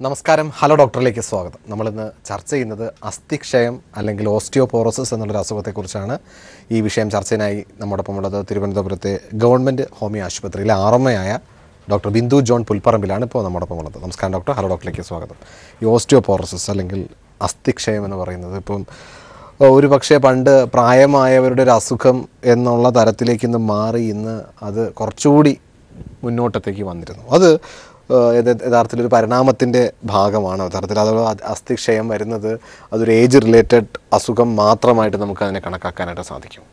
നമസ്കാരം, ഹലോ ഡോക്ടറിലേക്ക് സ്വാഗതം. നമ്മളിന്ന് ചർച്ച ചെയ്യുന്നത് അസ്ഥിക്ഷയം അല്ലെങ്കിൽ ഓസ്റ്റിയോപോറോസിസ് എന്നുള്ളൊരു അസുഖത്തെക്കുറിച്ചാണ്. ഈ വിഷയം ചർച്ചയിനായി നമ്മോടൊപ്പം ഉള്ളത് തിരുവനന്തപുരത്തെ ഗവൺമെൻറ് ഹോമിയോ ആശുപത്രിയിലെ ആർഎംആയ ഡോക്ടർ ബിന്ദു ജോൺ പുൽപ്പറമ്പിലാണ് ഇപ്പോൾ നമ്മോടൊപ്പം ഉള്ളത്. നമസ്കാരം ഡോക്ടർ. ഹലോ ഡോക്ടറിലേക്ക് സ്വാഗതം. ഈ ഓസ്റ്റിയോപോറോസിസ് അല്ലെങ്കിൽ അസ്ഥിക്ഷയം എന്ന് പറയുന്നത് ഇപ്പം ഒരു പക്ഷേ പണ്ട് പ്രായമായവരുടെ ഒരു അസുഖം എന്നുള്ള തരത്തിലേക്ക് ഇന്ന് മാറി, ഇന്ന് അത് കുറച്ചുകൂടി മുന്നോട്ടത്തേക്ക് വന്നിരുന്നു. അത് യഥാർത്ഥത്തിലൊരു പരിണാമത്തിൻ്റെ ഭാഗമാണ്. യഥാർത്ഥത്തിൽ അത് അസ്ഥിക്ഷയം വരുന്നത് അതൊരു ഏജ് റിലേറ്റഡ് അസുഖം മാത്രമായിട്ട് നമുക്ക് അതിനെ കണക്കാക്കാനായിട്ട് സാധിക്കും.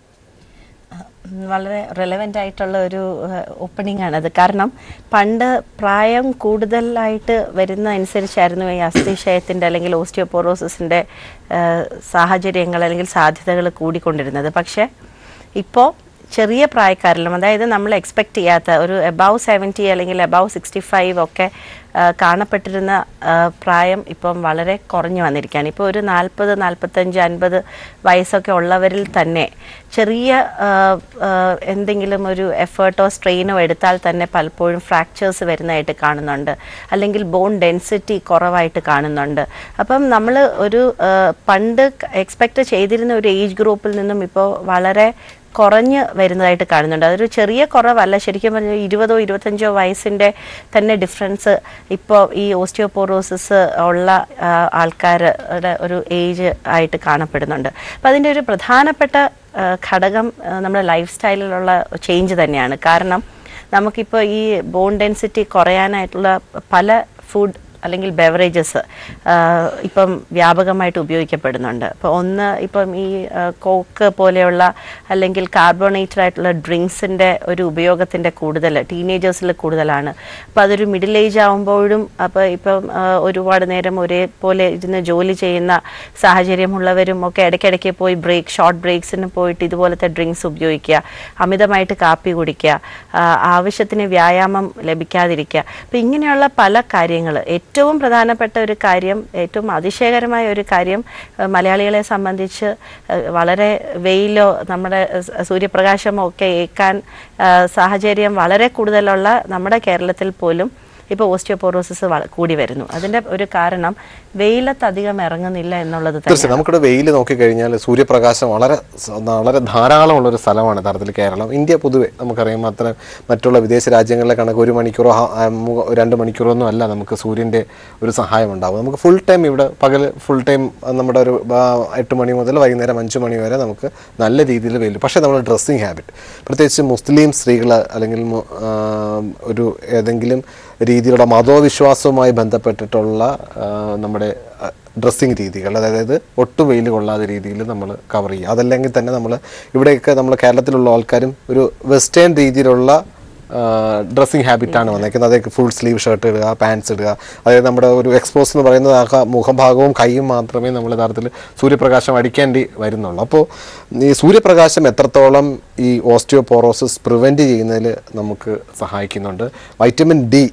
വളരെ റെലവൻ്റ് ആയിട്ടുള്ള ഒരു ഓപ്പണിംഗ് ആണത്. കാരണം പണ്ട് പ്രായം കൂടുതലായിട്ട് വരുന്ന അനുസരിച്ചായിരുന്നു ഈ അസ്ഥിക്ഷയത്തിൻ്റെ അല്ലെങ്കിൽ ഓസ്റ്റിയോപോറോസിസിൻ്റെ സാഹചര്യങ്ങൾ അല്ലെങ്കിൽ സാധ്യതകൾ കൂടിക്കൊണ്ടിരുന്നത്. പക്ഷേ ഇപ്പോൾ ചെറിയ പ്രായക്കാരിലും, അതായത് നമ്മൾ എക്സ്പെക്റ്റ് ചെയ്യാത്ത ഒരു എബവ് 70 അല്ലെങ്കിൽ എബവ് 65 ഒക്കെ കാണപ്പെട്ടിരുന്ന പ്രായം ഇപ്പം വളരെ കുറഞ്ഞു വന്നിരിക്കുകയാണ്. ഇപ്പോൾ ഒരു 40, 45, 50 വയസ്സൊക്കെ ഉള്ളവരിൽ തന്നെ ചെറിയ എന്തെങ്കിലും ഒരു എഫേർട്ടോ സ്ട്രെയിനോ എടുത്താൽ തന്നെ പലപ്പോഴും ഫ്രാക്ചേഴ്സ് വരുന്നതായിട്ട് കാണുന്നുണ്ട്, അല്ലെങ്കിൽ ബോൺ ഡെൻസിറ്റി കുറവായിട്ട് കാണുന്നുണ്ട്. അപ്പം നമ്മൾ ഒരു പണ്ട് എക്സ്പെക്റ്റ് ചെയ്തിരുന്ന ഒരു ഏജ് ഗ്രൂപ്പിൽ നിന്നും ഇപ്പോൾ വളരെ കുറഞ്ഞ് വരുന്നതായിട്ട് കാണുന്നുണ്ട്. അതൊരു ചെറിയ കുറവല്ല, ശരിക്കും പറഞ്ഞാൽ 20, 25 വയസ്സിൻ്റെ തന്നെ ഡിഫറൻസ് ഇപ്പോൾ ഈ ഓസ്റ്റിയോപോറോസിസ് ഉള്ള ആൾക്കാരുടെ ഒരു ഏജ് ആയിട്ട് കാണപ്പെടുന്നുണ്ട്. അപ്പം അതിൻ്റെ ഒരു പ്രധാനപ്പെട്ട ഘടകം നമ്മുടെ ലൈഫ് സ്റ്റൈലിലുള്ള ചേഞ്ച് തന്നെയാണ്. കാരണം നമുക്കിപ്പോൾ ഈ ബോൺ ഡെൻസിറ്റി കുറയാനായിട്ടുള്ള പല ഫുഡ് അല്ലെങ്കിൽ ബെവറേജസ് ഇപ്പം വ്യാപകമായിട്ട് ഉപയോഗിക്കപ്പെടുന്നുണ്ട്. അപ്പോൾ ഇപ്പം ഈ കോക്ക് പോലെയുള്ള അല്ലെങ്കിൽ കാർബണേറ്റഡ് ആയിട്ടുള്ള ഡ്രിങ്ക്സിൻ്റെ ഒരു ഉപയോഗത്തിൻ്റെ കൂടുതൽ ടീനേജേഴ്സിൽ കൂടുതലാണ്. അപ്പോൾ അതൊരു മിഡിൽ ഏജ് ആകുമ്പോഴും ഇപ്പം ഒരുപാട് നേരം ഒരേപോലെ ഇരുന്ന് ജോലി ചെയ്യുന്ന സാഹചര്യമുള്ളവരും ഒക്കെ ഇടയ്ക്കിടയ്ക്ക് പോയി ഷോർട്ട് ബ്രേക്സിന് പോയിട്ട് ഇതുപോലത്തെ ഡ്രിങ്ക്സ് ഉപയോഗിക്കുക, അമിതമായിട്ട് കാപ്പി കുടിക്കുക, ആവശ്യത്തിന് വ്യായാമം ലഭിക്കാതിരിക്കുക. അപ്പോൾ ഇങ്ങനെയുള്ള പല കാര്യങ്ങൾ, ഏറ്റവും പ്രധാനപ്പെട്ട ഒരു കാര്യം, ഏറ്റവും അതിശയകരമായ ഒരു കാര്യം, മലയാളികളെ സംബന്ധിച്ച് വളരെ വെയിലോ നമ്മുടെ സൂര്യപ്രകാശമോ ഒക്കെ ഏൽക്കാൻ സാഹചര്യം വളരെ കൂടുതലുള്ള നമ്മുടെ കേരളത്തിൽ പോലും ഇപ്പോൾ ഓസ്റ്റിയോപോറോസിസ് കൂടി വരുന്നു. അതിൻ്റെ ഒരു കാരണം വെയിലത്ത് അധികം ഇറങ്ങുന്നില്ല എന്നുള്ളത് തന്നെ. നമുക്കിവിടെ വെയിൽ നോക്കിക്കഴിഞ്ഞാൽ സൂര്യപ്രകാശം വളരെ വളരെ ധാരാളമുള്ളൊരു സ്ഥലമാണ് യഥാർത്ഥത്തിൽ കേരളം. ഇന്ത്യ പൊതുവെ നമുക്കറിയാം, മറ്റുള്ള വിദേശ രാജ്യങ്ങളിലെ കണക്ക് 1 മണിക്കൂറോ 2 മണിക്കൂറോ ഒന്നും അല്ല നമുക്ക് സൂര്യൻ്റെ ഒരു സഹായം ഉണ്ടാകും. നമുക്ക് ഫുൾ ടൈം ഇവിടെ പകൽ ഫുൾ ടൈം നമ്മുടെ ഒരു 8 മണി മുതൽ വൈകുന്നേരം 5 മണി വരെ നമുക്ക് നല്ല രീതിയിൽ വെയിൽ. പക്ഷേ നമ്മുടെ ഡ്രസ്സിങ് ഹാബിറ്റ്, പ്രത്യേകിച്ച് മുസ്ലിം സ്ത്രീകൾ അല്ലെങ്കിൽ ഒരു ഏതെങ്കിലും രീതിയിലുള്ള മതോവിശ്വാസവുമായി ബന്ധപ്പെട്ടിട്ടുള്ള നമ്മുടെ ഡ്രസ്സിങ് രീതികൾ, അതായത് ഒട്ടും വെയിൽ കൊള്ളാത്ത രീതിയിൽ നമ്മൾ കവർ ചെയ്യുക. അതല്ലെങ്കിൽ തന്നെ ഇവിടെയൊക്കെ നമ്മൾ കേരളത്തിലുള്ള ആൾക്കാരും ഒരു വെസ്റ്റേൺ രീതിയിലുള്ള ഡ്രസ്സിങ് ഹാബിറ്റാണ് വന്നേക്കുന്നത്. അതൊക്കെ ഫുൾ സ്ലീവ് ഷർട്ട് ഇടുക, പാൻസ് ഇടുക. അതായത് നമ്മുടെ ഒരു എക്സ്പോസ് എന്ന് പറയുന്നത് മുഖഭാഗവും കൈയും മാത്രമേ നമ്മൾ യഥാർത്ഥത്തിൽ സൂര്യപ്രകാശം അടിക്കേണ്ടി വരുന്നുള്ളൂ. അപ്പോൾ ഈ സൂര്യപ്രകാശം എത്രത്തോളം ഈ ഓസ്റ്റിയോപോറോസിസ് പ്രിവെൻറ്റ് ചെയ്യുന്നതിൽ നമുക്ക് സഹായിക്കുന്നുണ്ട്? വൈറ്റമിൻ ഡി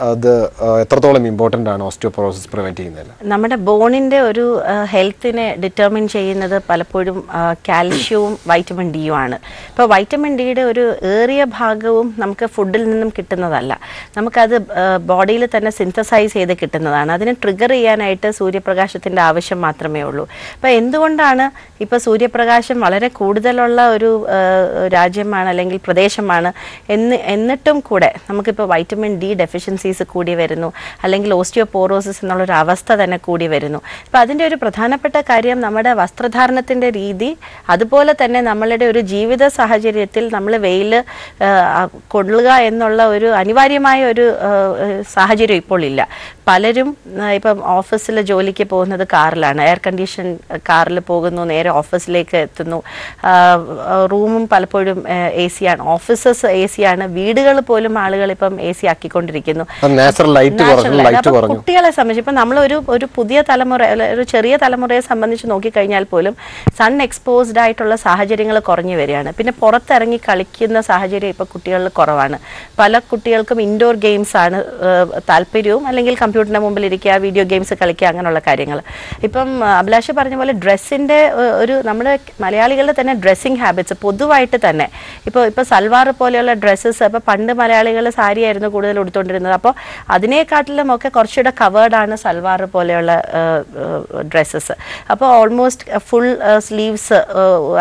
അത് എത്രത്തോളം ഇമ്പോർട്ടൻ്റ് ആണ് ഓസ്റ്റിയോപോറോസിസ് പ്രിവെൻറ്റ് ചെയ്യുന്നതിൽ? നമ്മുടെ ബോണിൻ്റെ ഒരു ഹെൽത്തിനെ ഡിറ്റർമിൻ ചെയ്യുന്നത് പലപ്പോഴും കാൽഷ്യവും വൈറ്റമിൻ ഡിയും ആണ്. ഇപ്പോൾ വൈറ്റമിൻ ഡിയുടെ ഒരു ഏറിയ ഭാഗവും നമുക്ക് ഫുഡിൽ നിന്നും കിട്ടുന്നതല്ല, നമുക്കത് ബോഡിയിൽ തന്നെ സിന്തസൈസ് ചെയ്ത് കിട്ടുന്നതാണ്. അതിനെ ട്രിഗർ ചെയ്യാനായിട്ട് സൂര്യപ്രകാശത്തിൻ്റെ ആവശ്യം മാത്രമേ ഉള്ളൂ. അപ്പോൾ എന്തുകൊണ്ടാണ് ഇപ്പോൾ സൂര്യപ്രകാശം വളരെ കൂടുതലുള്ള ഒരു രാജ്യമാണ് അല്ലെങ്കിൽ പ്രദേശമാണ് എന്നിട്ടും കൂടെ നമുക്കിപ്പോൾ വൈറ്റമിൻ ഡി ഡെഫിഷ്യൻസീസ് കൂടി വരുന്നു, അല്ലെങ്കിൽ ഓസ്റ്റിയോപോറോസിസ് എന്നുള്ളൊരു അവസ്ഥ തന്നെ കൂടി വരുന്നു? അപ്പം അതിൻ്റെ ഒരു പ്രധാനപ്പെട്ട കാര്യം നമ്മുടെ വസ്ത്രധാരണത്തിൻ്റെ രീതി, അതുപോലെ തന്നെ നമ്മളുടെ ഒരു ജീവിത സാഹചര്യത്തിൽ നമ്മൾ വെയിൽ കൊള്ളുക എന്നുള്ള ഒരു അനിവാര്യമായ ഒരു സാഹചര്യം ഇപ്പോൾ ഇല്ല. പലരും ഇപ്പം ഓഫീസിൽ ജോലിക്ക് പോകുന്നത് കാറിലാണ്, എയർ കണ്ടീഷൻ കാറിൽ പോകുന്നു, നേരെ ഓഫീസിലേക്ക് എത്തുന്നു. റൂമും പലപ്പോഴും എ സി ആണ്, ഓഫീസസ് എ സി ആണ്, വീടുകൾ പോലും ആളുകൾ ഇപ്പം എ സി ആക്കിക്കൊണ്ടിരിക്കുന്നു. കുട്ടികളെ സംബന്ധിച്ച് ഇപ്പം നമ്മൾ ഒരു പുതിയ തലമുറ, ഒരു ചെറിയ തലമുറയെ സംബന്ധിച്ച് നോക്കിക്കഴിഞ്ഞാൽ പോലും സൺ എക്സ്പോസ്ഡ് ആയിട്ടുള്ള സാഹചര്യങ്ങൾ കുറഞ്ഞു വരികയാണ്. പിന്നെ പുറത്തിറങ്ങി കളിക്കുന്ന സാഹചര്യം ഇപ്പോൾ കുട്ടികളിൽ കുറവാണ്. പല കുട്ടികൾക്കും ഇൻഡോർ ഗെയിംസ് ആണ് താല്പര്യവും, അല്ലെങ്കിൽ കമ്പ്യൂട്ടറിൻ്റെ മുമ്പിൽ ഇരിക്കുക, വീഡിയോ ഗെയിംസ് കളിക്കുക, അങ്ങനെയുള്ള കാര്യങ്ങൾ. ഇപ്പം അഭിലാഷ് പറഞ്ഞ പോലെ ഡ്രസ്സിൻ്റെ ഒരു നമ്മുടെ മലയാളികളുടെ തന്നെ ഡ്രസ്സിങ് ഹാബിറ്റ്സ് പൊതുവായിട്ട് തന്നെ ഇപ്പോൾ സൽവാർ പോലെയുള്ള ഡ്രസ്സസ്, ഇപ്പോൾ പണ്ട് മലയാളികൾ സാരിയായിരുന്നു കൂടുതൽ ഉടുത്തുകൊണ്ടിരുന്നത്, വരുന്നത്. അപ്പോൾ അതിനേക്കാട്ടിലും ഒക്കെ കുറച്ചുകൂടെ കവേർഡാണ് സൽവാർ പോലെയുള്ള ഡ്രസ്സസ്. അപ്പോൾ ഓൾമോസ്റ്റ് ഫുൾ സ്ലീവ്സ്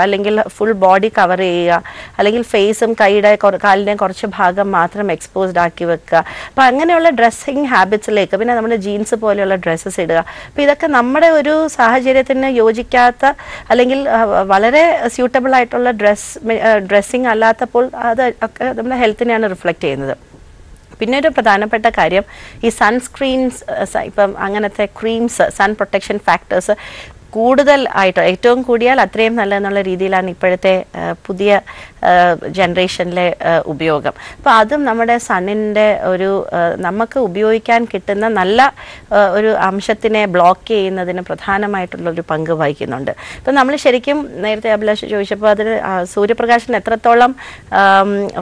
അല്ലെങ്കിൽ ഫുൾ ബോഡി കവർ ചെയ്യുക, അല്ലെങ്കിൽ ഫേസും കാലിൻ്റെയും കുറച്ച് ഭാഗം മാത്രം എക്സ്പോസ്ഡ് ആക്കി വെക്കുക. അപ്പോൾ അങ്ങനെയുള്ള ഡ്രസ്സിങ് ഹാബിറ്റ്സിലേക്ക് പിന്നെ നമ്മുടെ ജീൻസ് പോലെയുള്ള ഡ്രസ്സസ് ഇടുക. അപ്പോൾ ഇതൊക്കെ നമ്മുടെ ഒരു സാഹചര്യത്തിന് യോജിക്കാത്ത അല്ലെങ്കിൽ വളരെ സ്യൂട്ടബിൾ ആയിട്ടുള്ള ഡ്രസ്സിങ് അല്ലാത്തപ്പോൾ അത് ഒക്കെ നമ്മുടെ ഹെൽത്തിനെയാണ് റിഫ്ലക്റ്റ് ചെയ്യുന്നത്. പിന്നെ ഒരു പ്രധാനപ്പെട്ട കാര്യം ഈ സൺസ്ക്രീൻസ്, ഇപ്പം അങ്ങനത്തെ ക്രീംസ്, സൺ പ്രൊട്ടക്ഷൻ ഫാക്ടേഴ്സ് കൂടുതൽ ആയിട്ട് ഏറ്റവും കൂടിയാൽ അത്രയും നല്ലതെന്നുള്ള രീതിയിലാണ് ഇപ്പോഴത്തെ പുതിയ ജനറേഷനിലെ ഉപയോഗം. അപ്പോൾ അതും നമ്മുടെ സണ്ണിൻ്റെ ഒരു നമുക്ക് ഉപയോഗിക്കാൻ കിട്ടുന്ന നല്ല ഒരു അംശത്തിനെ ബ്ലോക്ക് ചെയ്യുന്നതിന് പ്രധാനമായിട്ടുള്ളൊരു പങ്ക് വഹിക്കുന്നുണ്ട്. ഇപ്പം നമ്മൾ ശരിക്കും നേരത്തെ അഭിലാഷ് ചോദിച്ചപ്പോൾ അതിന് സൂര്യപ്രകാശത്തിന് എത്രത്തോളം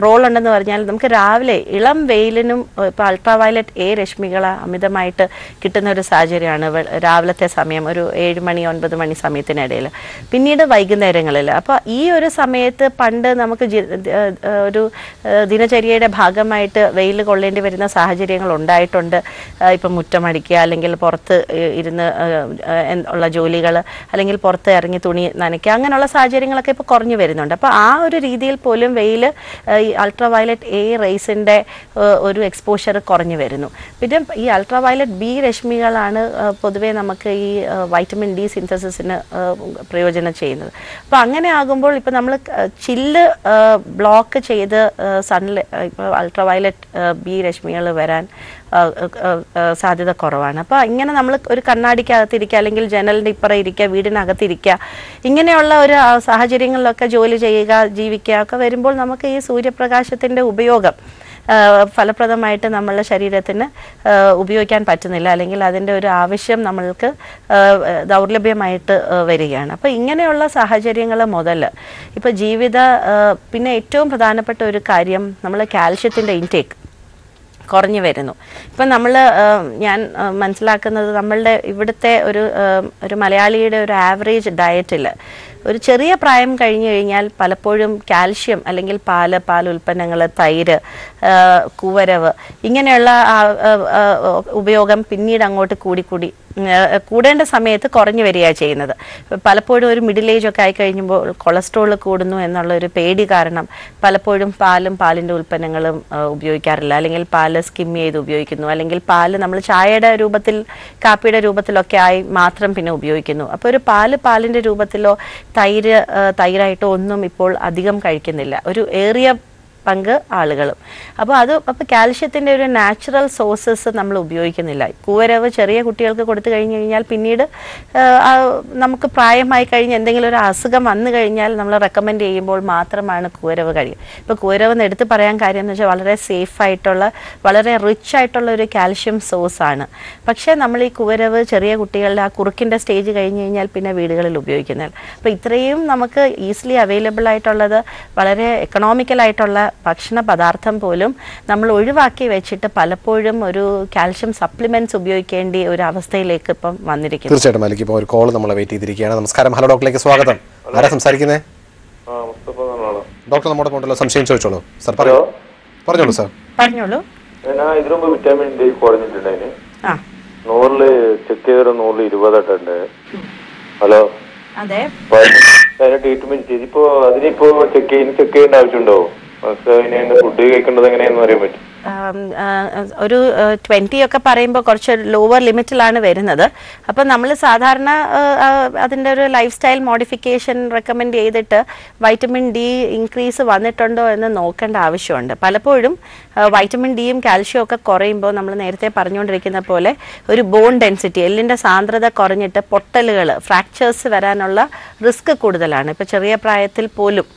റോളുണ്ടെന്ന് പറഞ്ഞാൽ നമുക്ക് രാവിലെ ഇളം വെയിലിനും ഇപ്പോൾ അൾട്രാവയലറ്റ് എ രശ്മികൾ അമിതമായിട്ട് കിട്ടുന്ന ഒരു സാഹചര്യമാണ് രാവിലത്തെ സമയം, ഒരു 7 മണി 9 മണി സമയത്തിനിടയിൽ. പിന്നീട് വൈകുന്നേരങ്ങളിൽ. അപ്പോൾ ഈ ഒരു സമയത്ത് പണ്ട് നമുക്ക് ഒരു ദിനചര്യയുടെ ഭാഗമായിട്ട് വെയിൽ കൊള്ളേണ്ടി വരുന്ന സാഹചര്യങ്ങൾ ഉണ്ടായിട്ടുണ്ട്. ഇപ്പം മുറ്റമടിക്കുക, അല്ലെങ്കിൽ പുറത്ത് ഇരുന്ന് ഉള്ള ജോലികൾ, അല്ലെങ്കിൽ പുറത്ത് ഇറങ്ങി തുണി നനയ്ക്കുക, അങ്ങനെയുള്ള സാഹചര്യങ്ങളൊക്കെ ഇപ്പോൾ കുറഞ്ഞു വരുന്നുണ്ട്. അപ്പോൾ ആ ഒരു രീതിയിൽ പോലും വെയിൽ ഈ അൾട്രാവയലറ്റ് എ റേസിൻ്റെ ഒരു എക്സ്പോഷർ കുറഞ്ഞു വരുന്നു. പിന്നെ ഈ അൾട്രാവയലറ്റ് ബി രശ്മികളാണ് പൊതുവേ നമുക്ക് ഈ വൈറ്റമിൻ ഡി സിന്തസിസിന് പ്രയോജനം ചെയ്യുന്നത്. അപ്പോൾ അങ്ങനെ ആകുമ്പോൾ ഇപ്പോൾ നമ്മൾ ചില്ല് ബ്ലോക്ക് ചെയ്ത് സണ്ണിൽ ഇപ്പോൾ അൾട്രാവയലറ്റ് ബി രശ്മികൾ വരാൻ സാധ്യത കുറവാണ്. അപ്പോൾ ഇങ്ങനെ നമ്മൾ ഒരു കണ്ണാടിക്കകത്തിരിക്കുക, അല്ലെങ്കിൽ ജനലിൻ്റെ ഇപ്പുറം ഇരിക്കുക, വീടിനകത്തിരിക്കുക, ഇങ്ങനെയുള്ള ഒരു സാഹചര്യങ്ങളിലൊക്കെ ജോലി ചെയ്യുക, ജീവിക്കുക ഒക്കെ വരുമ്പോൾ നമുക്ക് ഈ സൂര്യപ്രകാശത്തിൻ്റെ ഉപയോഗം ഫലപ്രദമായിട്ട് നമ്മളുടെ ശരീരത്തിന് ഉപയോഗിക്കാൻ പറ്റുന്നില്ല, അല്ലെങ്കിൽ അതിൻ്റെ ഒരു ആവശ്യം നമ്മൾക്ക് ദൗർലഭ്യമായിട്ട് വരികയാണ്. അപ്പോൾ ഇങ്ങനെയുള്ള സാഹചര്യങ്ങൾ മുതൽ ഇപ്പോൾ പിന്നെ ഏറ്റവും പ്രധാനപ്പെട്ട ഒരു കാര്യം നമ്മൾ കാൽഷ്യത്തിൻ്റെ ഇൻടേക്ക് കുറഞ്ഞു വരുന്നു. ഇപ്പം ഞാൻ മനസ്സിലാക്കുന്നത് നമ്മളുടെ ഇവിടുത്തെ ഒരു മലയാളിയുടെ ഒരു ആവറേജ് ഡയറ്റിൽ ഒരു ചെറിയ പ്രായം കഴിഞ്ഞു കഴിഞ്ഞാൽ പലപ്പോഴും കാൽഷ്യം അല്ലെങ്കിൽ പാൽ ഉൽപ്പന്നങ്ങൾ, തൈര്, കൂവരവ് ഇങ്ങനെയുള്ള ഉപയോഗം പിന്നീട് അങ്ങോട്ട് കൂടേണ്ട സമയത്ത് കുറഞ്ഞു വരികയാണ് ചെയ്യുന്നത്. പലപ്പോഴും ഒരു മിഡിൽ ഏജ് ഒക്കെ ആയി കഴിയുമ്പോൾ കൊളസ്ട്രോൾ കൂടുന്നു എന്നുള്ളൊരു പേടി കാരണം പലപ്പോഴും പാലിൻ്റെ ഉൽപ്പന്നങ്ങളും ഉപയോഗിക്കാറില്ല, അല്ലെങ്കിൽ പാല് സ്കിം ചെയ്ത് ഉപയോഗിക്കുന്നു, അല്ലെങ്കിൽ പാല് നമ്മൾ ചായയുടെ രൂപത്തിൽ കാപ്പിയുടെ രൂപത്തിലൊക്കെ ആയി മാത്രം പിന്നെ ഉപയോഗിക്കുന്നു. അപ്പോൾ ഒരു പാലിൻ്റെ രൂപത്തിലോ തൈരായിട്ടോ ഒന്നും ഇപ്പോൾ അധികം കഴിക്കുന്നില്ല, ഒരു ഏറിയ പങ്ക് ആളുകളും. അപ്പോൾ കാൽഷ്യത്തിൻ്റെ ഒരു നാച്ചുറൽ സോഴ്സസ് നമ്മൾ ഉപയോഗിക്കുന്നില്ല. കൂവരവ് ചെറിയ കുട്ടികൾക്ക് കൊടുത്തു കഴിഞ്ഞു കഴിഞ്ഞാൽ പിന്നീട് നമുക്ക് പ്രായമായി കഴിഞ്ഞ് എന്തെങ്കിലും ഒരു അസുഖം വന്നു കഴിഞ്ഞാൽ നമ്മൾ റെക്കമെൻഡ് ചെയ്യുമ്പോൾ മാത്രമാണ് കൂവരവ് കഴിയുക. ഇപ്പോൾ കൂവരവ് എടുത്ത് പറയാൻ കാര്യം എന്ന് വെച്ചാൽ വളരെ സേഫ് ആയിട്ടുള്ള, വളരെ റിച്ച് ആയിട്ടുള്ള ഒരു കാൽഷ്യം സോഴ്സാണ്. പക്ഷേ നമ്മൾ ഈ കൂവരവ് ചെറിയ കുട്ടികളുടെ ആ കുറുക്കിൻ്റെ സ്റ്റേജ് കഴിഞ്ഞ് കഴിഞ്ഞാൽ പിന്നെ വീടുകളിൽ ഉപയോഗിക്കുന്നില്ല. അപ്പോൾ ഇത്രയും നമുക്ക് ഈസിലി അവൈലബിൾ ആയിട്ടുള്ളത്, വളരെ എക്കണോമിക്കലായിട്ടുള്ള ഭക്ഷണ പദാർത്ഥം പോലും നമ്മൾ ഒഴിവാക്കി വെച്ചിട്ട് പലപ്പോഴും ഒരു കാൽഷ്യം സപ്ലിമെന്റ്സ് ഉപയോഗിക്കേണ്ട ഒരു അവസ്ഥയിലേക്ക് ഇപ്പം വന്നിരിക്കുന്നു. തീർച്ചയായിട്ടും മാലിക്, ഇപ്പോൾ ഒരു കോൾ നമ്മളെ വെയിറ്റ് ചെയ്തിരിക്കുകയാണ്. നമസ്കാരം, ഹലോ ഡോക്ടറിലേക്ക് സ്വാഗതം. ആരാ സംസാരിക്കുന്നത്? ഡോക്ടർ നമ്മുടെ പോണ്ടല്ലോ, സംശയം ചോദിച്ചോളൂ. സർ പറഞ്ഞോളൂ. സർ പറഞ്ഞോളൂ. ഇതിനു മുമ്പ് വിറ്റാമിൻ ഡി കുറഞ്ഞിട്ടുണ്ടായിന്, 100 ചെക്ക് ചെയ്ത 120 ഹലോ, അതെ, ട്രീറ്റ്മെന്റ് ചെയ്തിപ്പോ അതിനിപ്പോ ചെക്ക് ചെയ്യേണ്ട ആവശ്യമുണ്ടോ? ഫുഡ് കഴിക്കേണ്ടത് എങ്ങനെയാന്ന് പറയാൻ പറ്റും? ഒരു 20 ഒക്കെ പറയുമ്പോൾ കുറച്ച് ലോവർ ലിമിറ്റിലാണ് വരുന്നത്. അപ്പം നമ്മൾ സാധാരണ അതിൻ്റെ ഒരു ലൈഫ് സ്റ്റൈൽ മോഡിഫിക്കേഷൻ റെക്കമെൻഡ് ചെയ്തിട്ട് വൈറ്റമിൻ ഡി ഇൻക്രീസ് വന്നിട്ടുണ്ടോ എന്ന് നോക്കേണ്ട ആവശ്യമുണ്ട്. പലപ്പോഴും വൈറ്റമിൻ ഡിയും കാൽഷ്യവും ഒക്കെ കുറയുമ്പോൾ നമ്മൾ നേരത്തെ പറഞ്ഞുകൊണ്ടിരിക്കുന്ന പോലെ ഒരു ബോൺ ഡെൻസിറ്റി, എല്ലിൻ്റെ സാന്ദ്രത കുറഞ്ഞിട്ട് പൊട്ടലുകൾ, ഫ്രാക്ചേഴ്സ് വരാനുള്ള റിസ്ക് കൂടുതലാണ്. ഇപ്പോൾ ചെറിയ പ്രായത്തിൽ പോലും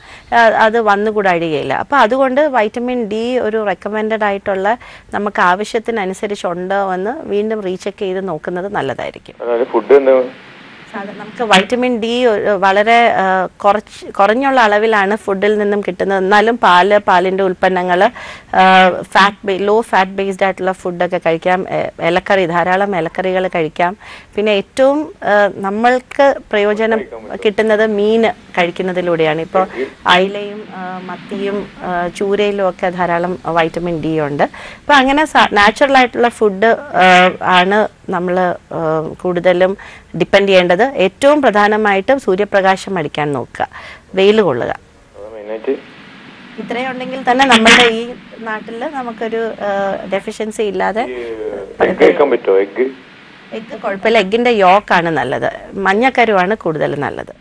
അത് വന്നുകൂടാഴികയില്ല. അപ്പോൾ അതുകൊണ്ട് വൈറ്റമിൻ ഡി ഒരു റെക്കമെൻഡഡ് ആയിട്ടുള്ള നമുക്ക് ആവശ്യത്തിനനുസരിച്ചുണ്ടോ എന്ന് വീണ്ടും റീചെക്ക് ചെയ്ത് നോക്കുന്നത് നല്ലതായിരിക്കും. നമുക്ക് വൈറ്റമിൻ ഡി വളരെ കുറഞ്ഞുള്ള അളവിലാണ് ഫുഡിൽ നിന്നും കിട്ടുന്നത്. എന്നാലും പാലിൻ്റെ ഉൽപ്പന്നങ്ങൾ, ലോ ഫാറ്റ് ബേസ്ഡ് ആയിട്ടുള്ള ഫുഡൊക്കെ കഴിക്കാം, ധാരാളം ഇലക്കറികൾ കഴിക്കാം. പിന്നെ ഏറ്റവും നമ്മൾക്ക് പ്രയോജനം കിട്ടുന്നത് കഴിക്കുന്നതിലൂടെയാണ്. ഇപ്പോൾ അയിലയും മത്തിയും ചൂരയിലും ഒക്കെ ധാരാളം വൈറ്റമിൻ ഡി ഉണ്ട്. അപ്പോൾ അങ്ങനെ നാച്ചുറൽ ആയിട്ടുള്ള ഫുഡ് ആണ് നമ്മൾ കൂടുതലും ഡിപ്പെൻഡ് ചെയ്യേണ്ടത്. ഏറ്റവും പ്രധാനമായിട്ടും സൂര്യപ്രകാശം അടിക്കാൻ നോക്കുക, വെയിൽ കൊള്ളുക. ഇത്രയും ഉണ്ടെങ്കിൽ തന്നെ നമ്മുടെ ഈ നാട്ടിൽ നമുക്കൊരു ഡെഫിഷ്യൻസി ഇല്ലാതെ. എഗ്ഗ് കുഴപ്പമില്ല, എഗ്ഗിന്റെ യോക്കാണ് നല്ലത്, മഞ്ഞക്കരുവാണ് കൂടുതൽ നല്ലത്.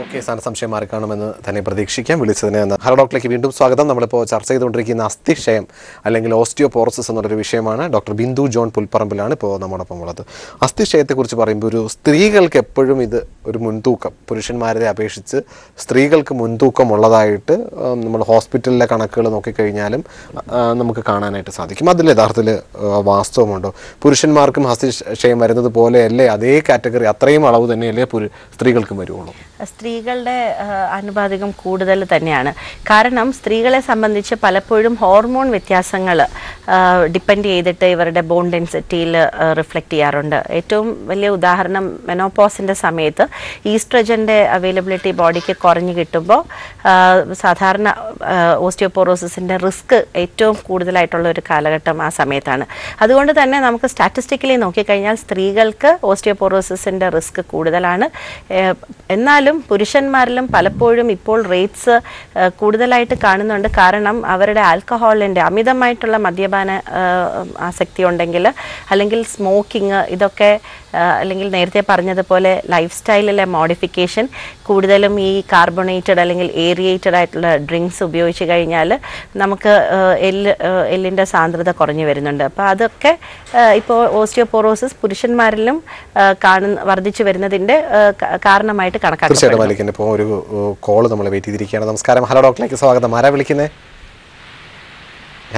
ഓക്കെ, സ്ഥാന സംശയം മാറിക്കാണുമെന്ന് തന്നെ പ്രതീക്ഷിക്കാം. വിളിച്ചതിന് ഹലോ ഡോക്ടറിലേക്ക് വീണ്ടും സ്വാഗതം. നമ്മളിപ്പോൾ ചർച്ച ചെയ്തുകൊണ്ടിരിക്കുന്ന അസ്ഥിക്ഷയം അല്ലെങ്കിൽ ഓസ്റ്റിയോപോറോസിസ് എന്നുള്ളൊരു വിഷയമാണ്. ഡോക്ടർ ബിന്ദു ജോൺ പുൽപ്പറമ്പിലാണ് ഇപ്പോൾ നമ്മോടൊപ്പം ഉള്ളത്. അസ്ഥിക്ഷയത്തെക്കുറിച്ച് പറയുമ്പോൾ ഒരു സ്ത്രീകൾക്ക് എപ്പോഴും ഇത് ഒരു മുൻതൂക്കം, പുരുഷന്മാരെ അപേക്ഷിച്ച് സ്ത്രീകൾക്ക് മുൻതൂക്കം ഉള്ളതായിട്ട് നമ്മൾ ഹോസ്പിറ്റലിലെ കണക്കുകൾ നോക്കിക്കഴിഞ്ഞാലും നമുക്ക് കാണാനായിട്ട് സാധിക്കും. അതിൽ യഥാർത്ഥത്തിൽ വാസ്തവമുണ്ടോ? പുരുഷന്മാർക്കും അസ്ഥിക്ഷയം വരുന്നത് പോലെയല്ലേ, അതേ കാറ്റഗറി അത്രയും അളവ് തന്നെയല്ലേ സ്ത്രീകൾക്കും വരുള്ളൂ? സ്ത്രീകളുടെ അനുപാതികം കൂടുതൽ തന്നെയാണ്. കാരണം സ്ത്രീകളെ സംബന്ധിച്ച് പലപ്പോഴും ഹോർമോൺ വ്യത്യാസങ്ങൾ ഡിപ്പെൻഡ് ചെയ്തിട്ട് ഇവരുടെ ബോൺ ഡെൻസിറ്റിയിൽ റിഫ്ലക്റ്റ് ചെയ്യാറുണ്ട്. ഏറ്റവും വലിയ ഉദാഹരണം മെനോപോസിൻ്റെ സമയത്ത് ഈസ്ട്രജൻ്റെ അവൈലബിലിറ്റി ബോഡിക്ക് കുറഞ്ഞു കിട്ടുമ്പോൾ സാധാരണ ഓസ്റ്റിയോപോറോസിസിൻ്റെ റിസ്ക് ഏറ്റവും കൂടുതലായിട്ടുള്ള ഒരു കാലഘട്ടം ആ സമയത്താണ്. അതുകൊണ്ട് തന്നെ നമുക്ക് സ്റ്റാറ്റിസ്റ്റിക്കലി നോക്കിക്കഴിഞ്ഞാൽ സ്ത്രീകൾക്ക് ഓസ്റ്റിയോപോറോസിസിൻ്റെ റിസ്ക് കൂടുതലാണ്. എന്നാലും പുരുഷന്മാരിലും പലപ്പോഴും ഇപ്പോൾ റേറ്റ്സ് കൂടുതലായിട്ട് കാണുന്നുണ്ട്. കാരണം അവരുടെ ആൽക്കഹോളിൻ്റെ അമിതമായിട്ടുള്ള മദ്യപാന ആസക്തി ഉണ്ടെങ്കിൽ, അല്ലെങ്കിൽ സ്മോക്കിങ്, ഇതൊക്കെ അല്ലെങ്കിൽ നേരത്തെ പറഞ്ഞതുപോലെ ലൈഫ് സ്റ്റൈലിലെ മോഡിഫിക്കേഷൻ, കൂടുതലും ഈ കാർബണേറ്റഡ് അല്ലെങ്കിൽ ഏരിയേറ്റഡ് ആയിട്ടുള്ള ഡ്രിങ്ക്സ് ഉപയോഗിച്ച് കഴിഞ്ഞാൽ നമുക്ക് എല്ലിൻ്റെ സാന്ദ്രത കുറഞ്ഞു വരുന്നുണ്ട്. അപ്പോൾ അതൊക്കെ ഇപ്പോൾ ഓസ്റ്റിയോപോറോസിസ് പുരുഷന്മാരിലും വർദ്ധിച്ചു വരുന്നതിൻ്റെ കാരണമായിട്ട് കണക്കാക്കാം. തീർച്ചയായിട്ടും. ഇപ്പോൾ ഒരു കോള് നമ്മൾ വെയിറ്റ് ചെയ്തിരിക്കുകയാണ്. നമസ്കാരം, ഹലോ ഡോക്ടറിലേക്ക് സ്വാഗതം. ആരാ വിളിക്കുന്നത്?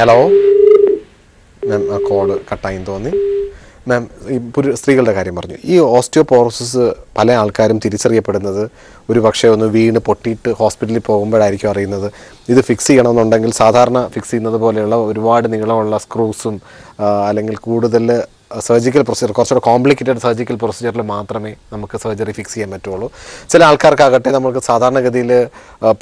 ഹലോ മാം, ആ കോള് കട്ടായെന്ന് തോന്നി. മാം, ഈ സ്ത്രീകളുടെ കാര്യം പറഞ്ഞു. ഈ ഓസ്റ്റിയോപോറോസിസ് പല ആൾക്കാരും തിരിച്ചറിയപ്പെടുന്നത് ഒരു പക്ഷേ ഒന്ന് വീണ് പൊട്ടിയിട്ട് ഹോസ്പിറ്റലിൽ പോകുമ്പോഴായിരിക്കും അറിയുന്നത്. ഇത് ഫിക്സ് ചെയ്യണമെന്നുണ്ടെങ്കിൽ സാധാരണ ഫിക്സ് ചെയ്യുന്നത് പോലെയുള്ള ഒരുപാട് നീളമുള്ള സ്ക്രൂസും അല്ലെങ്കിൽ കൂടുതൽ സർജിക്കൽ പ്രൊസീജിയർ, കുറച്ചുകൂടെ കോംപ്ലിക്കേറ്റഡ് സർജിക്കൽ പ്രൊസീജിയറിൽ മാത്രമേ നമുക്ക് സർജറി ഫിക്സ് ചെയ്യാൻ പറ്റുള്ളൂ. ചില ആൾക്കാർക്കാകട്ടെ നമുക്ക് സാധാരണഗതിയിൽ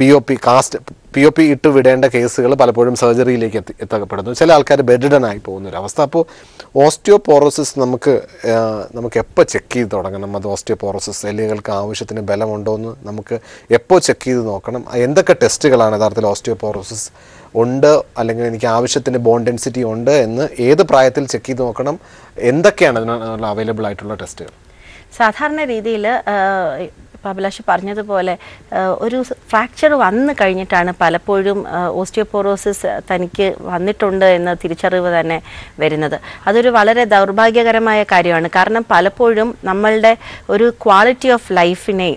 POP ഇട്ട് വിടേണ്ട കേസുകൾ പലപ്പോഴും സർജറിയിലേക്ക് എത്തപ്പെടുന്നു. ചില ആൾക്കാർ ബെഡ്ഡനായി പോകുന്നൊരവസ്ഥ. അപ്പോൾ ഓസ്റ്റിയോപോറോസിസ് നമുക്ക് എപ്പോൾ ചെക്ക് ചെയ്ത് തുടങ്ങണം? അത് ഓസ്റ്റിയോപോറോസിസ് എല്ലുകൾക്ക് ആവശ്യത്തിന് ബലമുണ്ടോ എന്ന് നമുക്ക് എപ്പോൾ ചെക്ക് ചെയ്ത് നോക്കണം? എന്തൊക്കെ ടെസ്റ്റുകളാണ് യഥാർത്ഥത്തിൽ ഓസ്റ്റിയോപോറോസിസ് ഉണ്ട് അല്ലെങ്കിൽ എനിക്ക് ആവശ്യത്തിന് ബോൺ ഡെൻസിറ്റി ഉണ്ട് എന്ന് ഏത് പ്രായത്തിൽ ചെക്ക് ചെയ്ത് നോക്കണം? എന്തൊക്കെയാണ് അതിനുള്ള അവൈലബിൾ ആയിട്ടുള്ള ടെസ്റ്റുകൾ? സാധാരണ രീതിയിൽ അഭിലാഷ് പറഞ്ഞതുപോലെ ഒരു ഫ്രാക്ചർ വന്നു കഴിഞ്ഞിട്ടാണ് പലപ്പോഴും ഓസ്റ്റിയോപോറോസിസ് തനിക്ക് വന്നിട്ടുണ്ട് എന്ന തിരിച്ചറിവ് തന്നെ വരുന്നത്. അതൊരു വളരെ ദൗർഭാഗ്യകരമായ കാര്യമാണ്. കാരണം പലപ്പോഴും നമ്മളുടെ ഒരു ക്വാളിറ്റി ഓഫ് ലൈഫിനെ